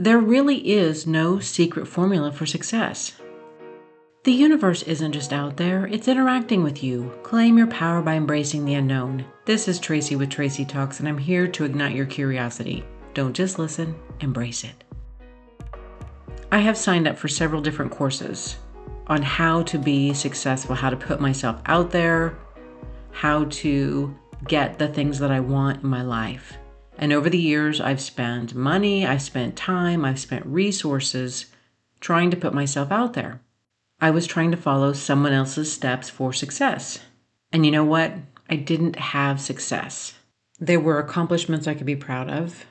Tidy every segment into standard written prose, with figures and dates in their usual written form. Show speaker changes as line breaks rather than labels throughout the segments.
There really is no secret formula for success. The universe isn't just out there, it's interacting with you. Claim your power by embracing the unknown. This is Tracy with Tracy Talks, and I'm here to ignite your curiosity. Don't just listen, embrace it. I have signed up for several different courses on how to be successful, how to put myself out there, how to get the things that I want in my life. And over the years, I've spent money, I've spent time, I've spent resources trying to put myself out there. I was trying to follow someone else's steps for success. And you know what? I didn't have success. There were accomplishments I could be proud of.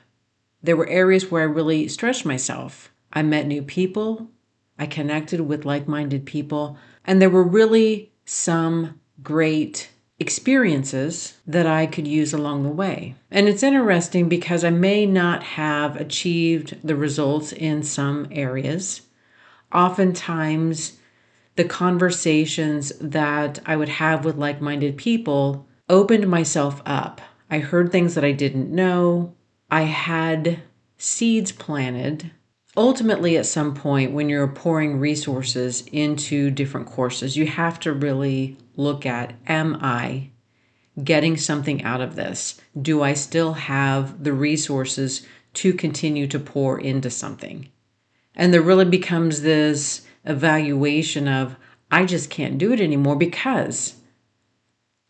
There were areas where I really stretched myself. I met new people. I connected with like-minded people. And there were really some great experiences that I could use along the way. And it's interesting because I may not have achieved the results in some areas. Oftentimes, the conversations that I would have with like-minded people opened myself up. I heard things that I didn't know. I had seeds planted. Ultimately, at some point, when you're pouring resources into different courses, you have to really look at, am I getting something out of this? Do I still have the resources to continue to pour into something? And there really becomes this evaluation of, I just can't do it anymore because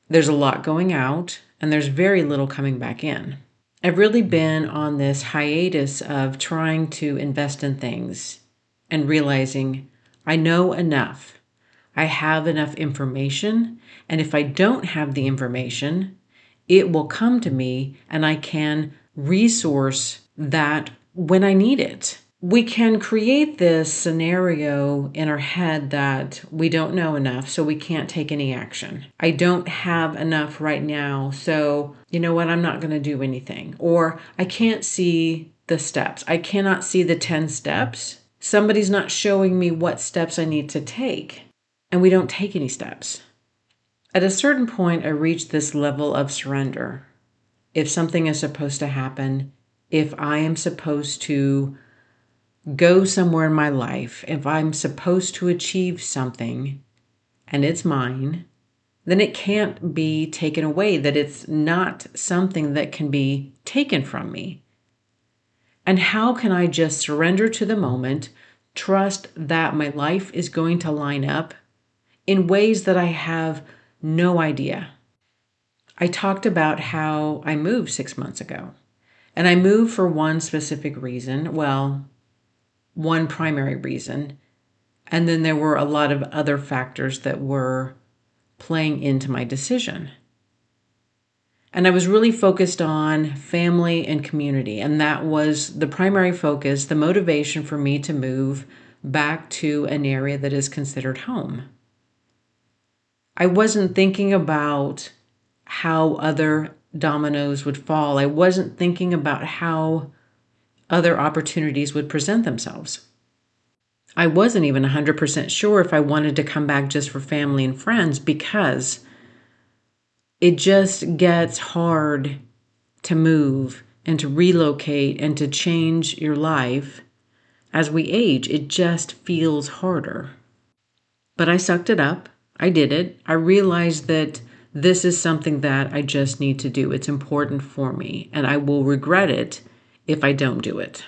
there's a lot going out and there's very little coming back in. I've really been on this hiatus of trying to invest in things and realizing I know enough. I have enough information, and if I don't have the information, it will come to me and I can resource that when I need it. We can create this scenario in our head that we don't know enough, so we can't take any action. I don't have enough right now, so you know what, I'm not going to do anything. Or I can't see the steps. I cannot see the 10 steps. Somebody's not showing me what steps I need to take, and we don't take any steps. At a certain point, I reached this level of surrender. If something is supposed to happen, if I am supposed to go somewhere in my life, if I'm supposed to achieve something and it's mine, then it can't be taken away, that it's not something that can be taken from me. And how can I just surrender to the moment, trust that my life is going to line up in ways that I have no idea? I talked about how I moved 6 months ago, and I moved for one specific reason. Well, one primary reason. And then there were a lot of other factors that were playing into my decision. And I was really focused on family and community. And that was the primary focus, the motivation for me to move back to an area that is considered home. I wasn't thinking about how other dominoes would fall. I wasn't thinking about how other opportunities would present themselves. I wasn't even 100% sure if I wanted to come back just for family and friends, because it just gets hard to move and to relocate and to change your life. As we age, it just feels harder. But I sucked it up. I did it. I realized that this is something that I just need to do. It's important for me, and I will regret it if I don't do it.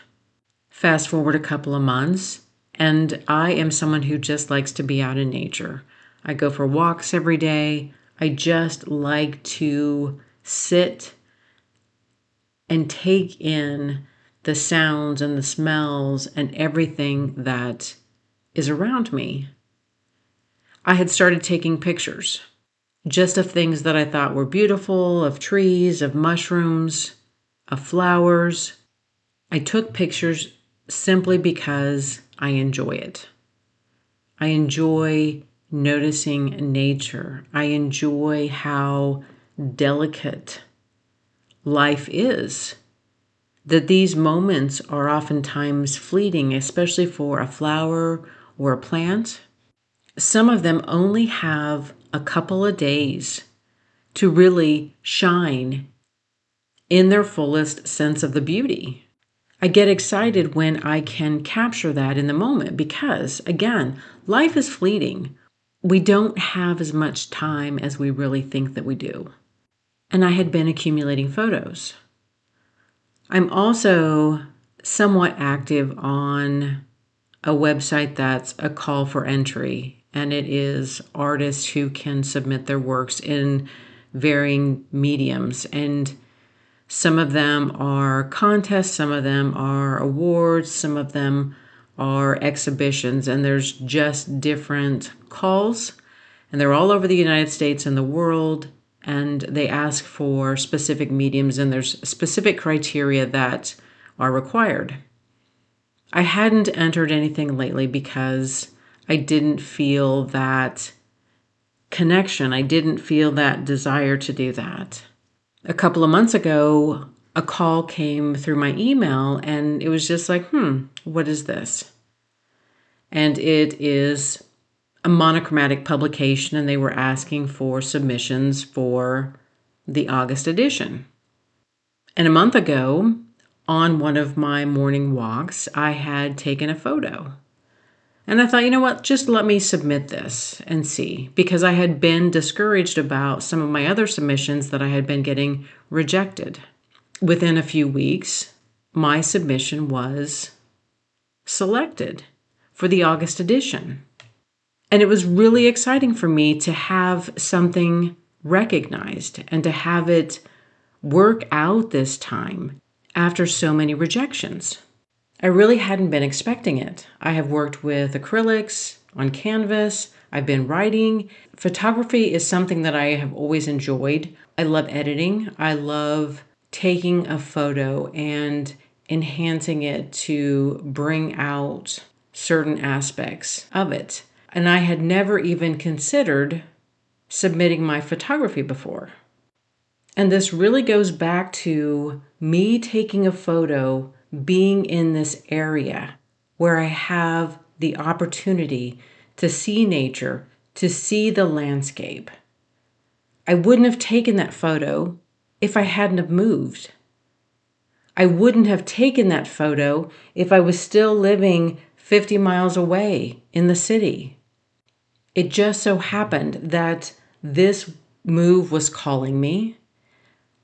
Fast forward a couple of months, and I am someone who just likes to be out in nature. I go for walks every day. I just like to sit and take in the sounds and the smells and everything that is around me. I had started taking pictures just of things that I thought were beautiful, of trees, of mushrooms, of flowers. I took pictures simply because I enjoy it. I enjoy noticing nature. I enjoy how delicate life is. That these moments are oftentimes fleeting, especially for a flower or a plant. Some of them only have a couple of days to really shine in their fullest sense of the beauty. I get excited when I can capture that in the moment because, again, life is fleeting. We don't have as much time as we really think that we do. And I had been accumulating photos. I'm also somewhat active on a website that's a call for entry, and it is artists who can submit their works in varying mediums. And some of them are contests, some of them are awards, some of them are exhibitions, and there's just different calls, and they're all over the United States and the world, and they ask for specific mediums, and there's specific criteria that are required. I hadn't entered anything lately because I didn't feel that connection. I didn't feel that desire to do that. A couple of months ago, a call came through my email and it was just like, what is this? And it is a monochromatic publication, and they were asking for submissions for the August edition. And a month ago, on one of my morning walks, I had taken a photo. And I thought, you know what, just let me submit this and see, because I had been discouraged about some of my other submissions that I had been getting rejected. Within a few weeks, my submission was selected for the August edition. And it was really exciting for me to have something recognized and to have it work out this time after so many rejections. I really hadn't been expecting it. I have worked with acrylics, on canvas, I've been writing. Photography is something that I have always enjoyed. I love editing. I love taking a photo and enhancing it to bring out certain aspects of it. And I had never even considered submitting my photography before. And this really goes back to me taking a photo, being in this area where I have the opportunity to see nature, to see the landscape. I wouldn't have taken that photo if I hadn't have moved. I wouldn't have taken that photo if I was still living 50 miles away in the city. It just so happened that this move was calling me.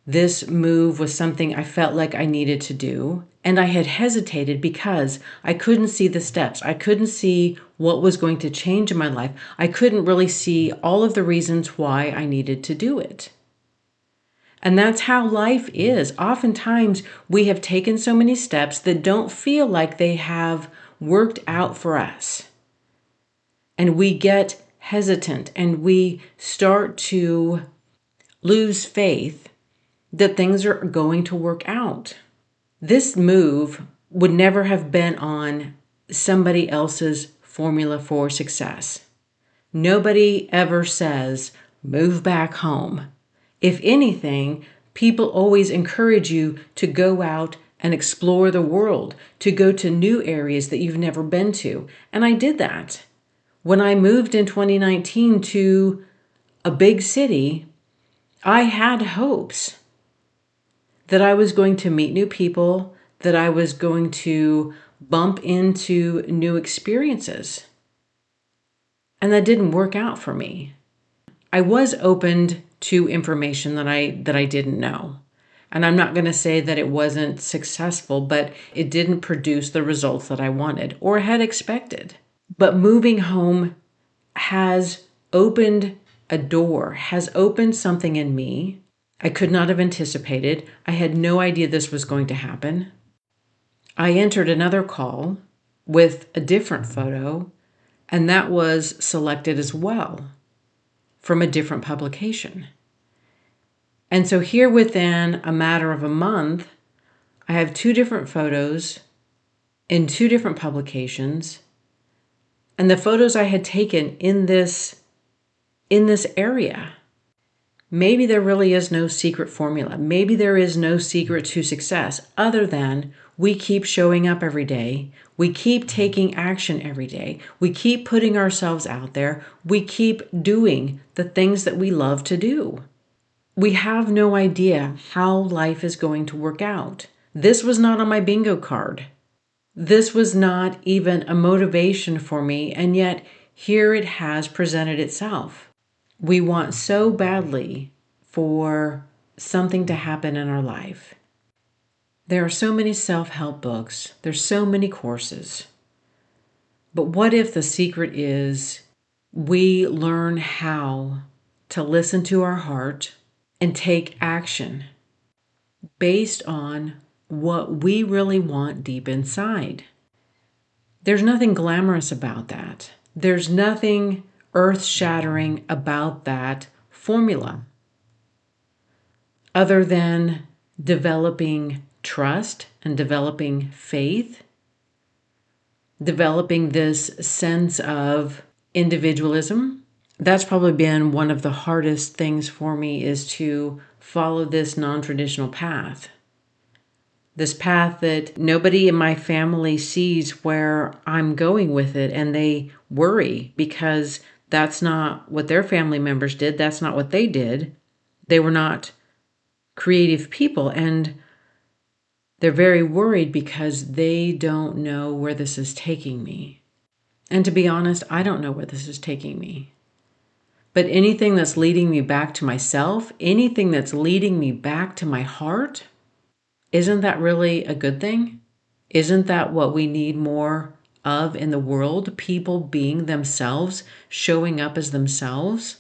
This move was something I felt like I needed to do. And I had hesitated because I couldn't see the steps. I couldn't see what was going to change in my life. I couldn't really see all of the reasons why I needed to do it. And that's how life is. Oftentimes, we have taken so many steps that don't feel like they have worked out for us. And we get hesitant and we start to lose faith that things are going to work out. This move would never have been on somebody else's formula for success. Nobody ever says, move back home. If anything, people always encourage you to go out and explore the world, to go to new areas that you've never been to. And I did that. When I moved in 2019 to a big city, I had hopes that I was going to meet new people, that I was going to bump into new experiences. And that didn't work out for me. I was opened to information that I didn't know. And I'm not going to say that it wasn't successful, but it didn't produce the results that I wanted or had expected. But moving home has opened a door, has opened something in me I could not have anticipated. I had no idea this was going to happen. I entered another call with a different photo, and that was selected as well from a different publication. And so here within a matter of a month, I have two different photos in two different publications, and the photos I had taken in this area. Maybe there really is no secret formula. Maybe there is no secret to success other than we keep showing up every day. We keep taking action every day. We keep putting ourselves out there. We keep doing the things that we love to do. We have no idea how life is going to work out. This was not on my bingo card. This was not even a motivation for me, and yet here it has presented itself. We want so badly for something to happen in our life. There are so many self-help books. There's so many courses. But what if the secret is we learn how to listen to our heart and take action based on what we really want deep inside? There's nothing glamorous about that. There's nothing earth-shattering about that formula other than developing trust and developing faith, developing this sense of individualism. That's probably been one of the hardest things for me, is to follow this non-traditional path. This path that nobody in my family sees where I'm going with it, and they worry because that's not what their family members did. That's not what they did. They were not creative people, and they're very worried because they don't know where this is taking me. And to be honest, I don't know where this is taking me. But anything that's leading me back to myself, anything that's leading me back to my heart, isn't that really a good thing? Isn't that what we need more of in the world? People being themselves, showing up as themselves,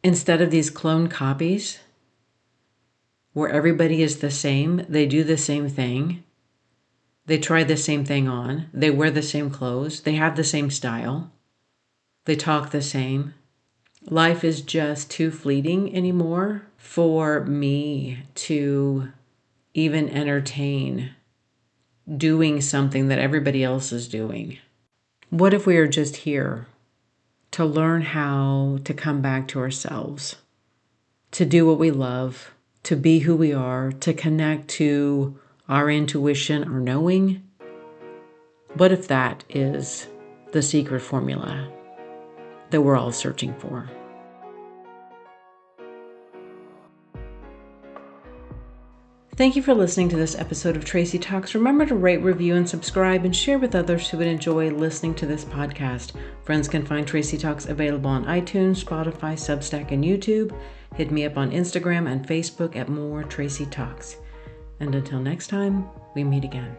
instead of these clone copies where everybody is the same, they do the same thing, they try the same thing on, they wear the same clothes, they have the same style, they talk the same. Life is just too fleeting anymore for me to even entertain doing something that everybody else is doing. What if we are just here to learn how to come back to ourselves, to do what we love, to be who we are, to connect to our intuition, our knowing? What if that is the secret formula that we're all searching for? Thank you for listening to this episode of Tracy Talks. Remember to rate, review, and subscribe, and share with others who would enjoy listening to this podcast. Friends can find Tracy Talks available on iTunes, Spotify, Substack, and YouTube. Hit me up on Instagram and Facebook at More Tracy Talks. And until next time, we meet again.